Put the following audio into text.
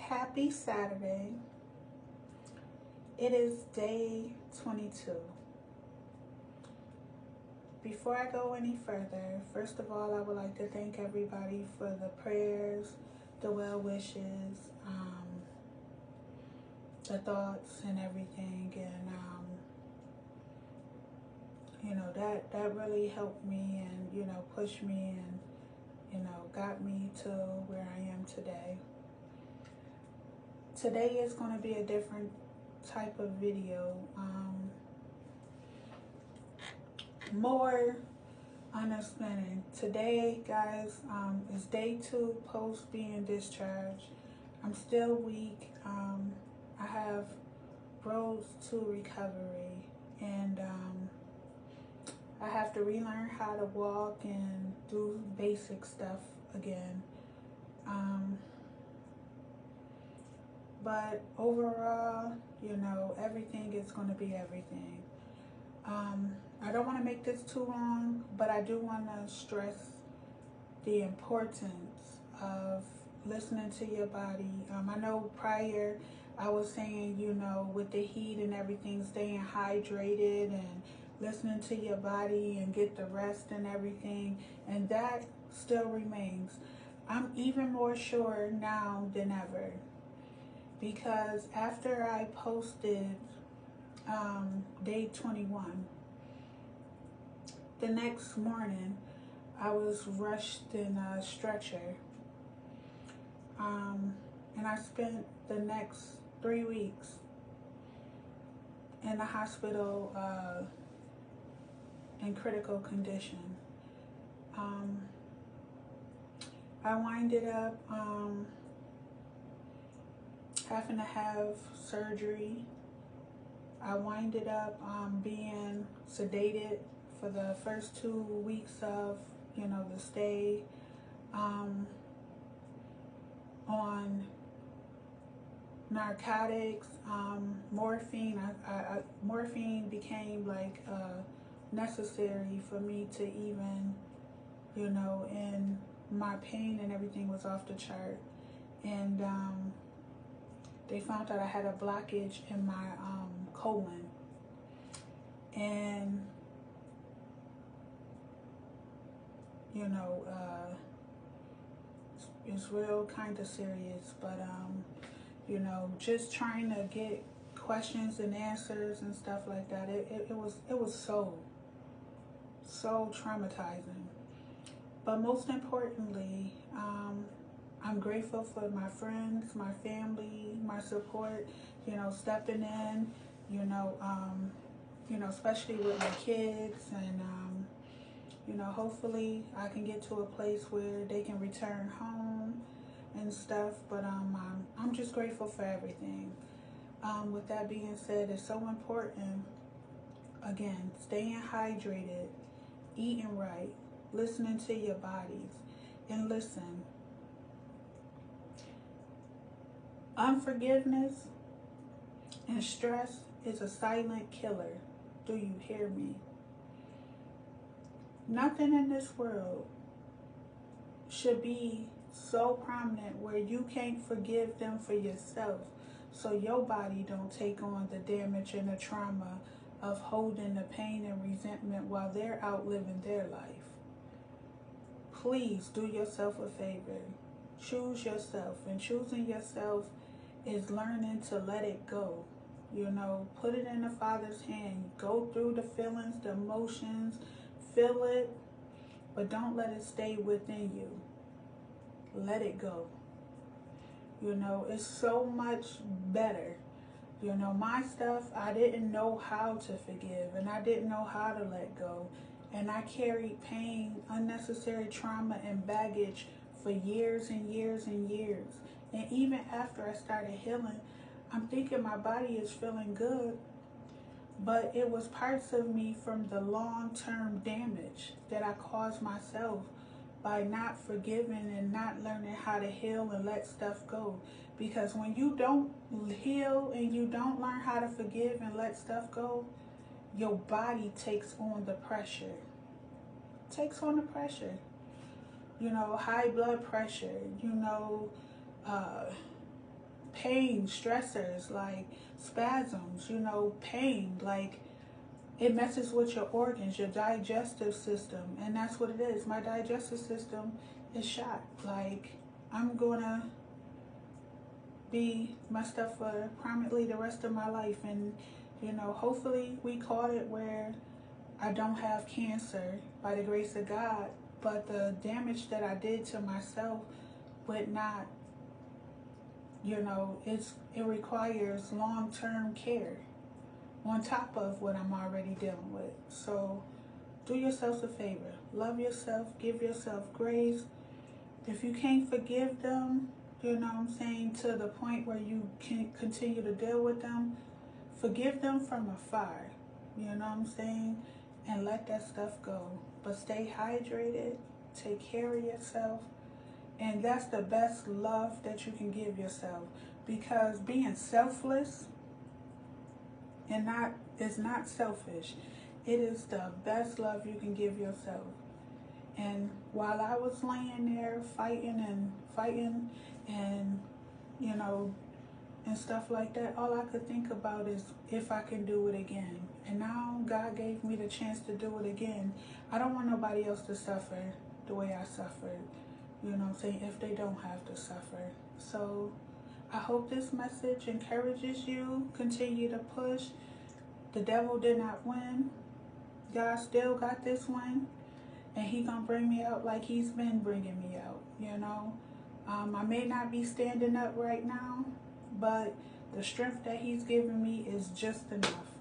Happy Saturday. It is day 22. Before I go any further, first of all, I would like to thank everybody for the prayers, the well wishes, the thoughts and everything. And, that really helped me and, pushed me and, got me to where I am today. Today is going to be a different type of video. More understanding. Today, guys, is day 2 post being discharged. I'm still weak. I have roads to recovery, and I have to relearn how to walk and do basic stuff again. But overall, everything is going to be everything. I don't want to make this too long, but I do want to stress the importance of listening to your body. I know prior I was saying, with the heat and everything, staying hydrated and listening to your body and get the rest and everything, and that still remains. I'm even more sure now than ever, because after I posted day 21, the next morning I was rushed in a stretcher, and I spent the next 3 weeks in the hospital in critical condition. I winded up having to have surgery. I winded up being sedated for the first 2 weeks of, the stay, on narcotics, morphine. Morphine became like necessary for me to even, and my pain and everything was off the chart. And they found out I had a blockage in my colon. And, it's real kind of serious, but, just trying to get questions and answers and stuff like that, it was so traumatizing. But most importantly, I'm grateful for my friends, my family, my support, stepping in, especially with my kids, and, hopefully I can get to a place where they can return home and stuff. But I'm just grateful for everything. With that being said, it's so important, again, staying hydrated, eating right, listening to your bodies, and listen. Unforgiveness and stress is a silent killer. Do you hear me? Nothing in this world should be so prominent where you can't forgive them for yourself, so your body don't take on the damage and the trauma of holding the pain and resentment while they're out living their life. Please do yourself a favor. Choose yourself, and choosing yourself is learning to let it go. Put it in the Father's hand. Go through the feelings, the emotions, feel it, but don't let it stay within you. Let it go. It's so much better. My stuff, I didn't know how to forgive, and I didn't know how to let go. And I carried pain, unnecessary trauma, and baggage for years and years and years. And even after I started healing, I'm thinking my body is feeling good, but it was parts of me from the long-term damage that I caused myself by not forgiving and not learning how to heal and let stuff go. Because when you don't heal and you don't learn how to forgive and let stuff go, your body takes on the pressure. High blood pressure, pain, stressors, like spasms, you know, pain, like it messes with your organs, your digestive system, and that's what it is. My digestive system is shot. Like, I'm gonna be messed up for prominently the rest of my life, and you know, hopefully we caught it where I don't have cancer by the grace of God, but the damage that I did to myself would not, you know, it requires long-term care on top of what I'm already dealing with. So do yourselves a favor. Love yourself. Give yourself grace. If you can't forgive them, you know what I'm saying, to the point where you can continue to deal with them, forgive them from afar. You know what I'm saying? And let that stuff go. But stay hydrated. Take care of yourself. And that's the best love that you can give yourself. Because being selfless is not selfish. It is the best love you can give yourself. And while I was laying there fighting and you know, and stuff like that, all I could think about is if I can do it again. And now God gave me the chance to do it again. I don't want nobody else to suffer the way I suffered, you know what I'm saying, if they don't have to suffer. So I hope this message encourages you. Continue to push. The devil did not win. God still got this one. And he gonna bring me out like he's been bringing me out, you know. I may not be standing up right now, but the strength that he's given me is just enough.